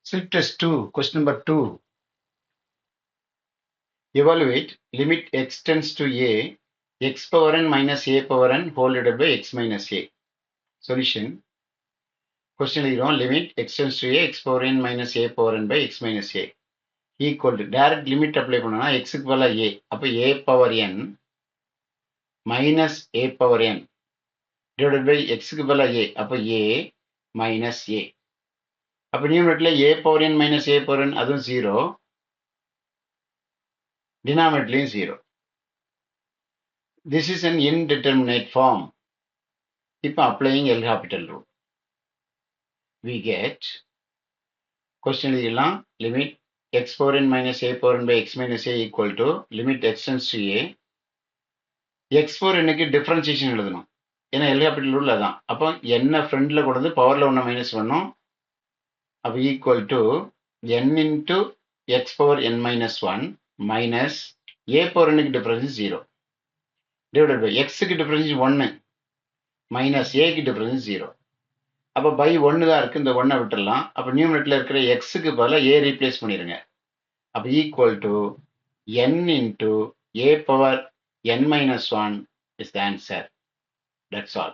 Self test 2, question number 2. Evaluate limit x tends to a, x power n minus a power n whole divided by x minus a. Solution. Question limit x tends to a, x power n minus a power n by x minus a equal to direct limit apply பண்ணனா x க்கு பதிலா a. அப்ப a power n minus a power n divided by x க்கு பதிலா a. அப்ப a minus a. அப்ப நியூமரேட்டர்ல a power n minus a power n அதுவும் 0. டினாமினேட்டர்லயும் 0. This is an indeterminate form. இப்போ applying L'Hopital rule. We get question எழுதிடலாம் limit x power n minus a power n by x minus a equal to limit x tends to a. x power n-க்கு differentiation எழுதணும். ஏன்னா L'Hopital rule அதான். அப்போ n ஃப்ரண்ட்ல கொண்டு வந்து பவர்ல ஒன்று minus பண்ணும். அப்போ equal to n into x power n minus 1 minus a power n-க்கு difference 0 divided by x-க்கு difference 1 minus a-க்கு difference 0. அப்போ பை 1 தான் இருக்கு, இந்த 1 விட்டுடலாம். அப்போ நியூமரேட்டர்ல இருக்கிற x-க்கு பதிலா a ரீப்ளேஸ் பண்ணிடுங்க. அப்போ equal to n into a power n minus 1 is the answer. That's all.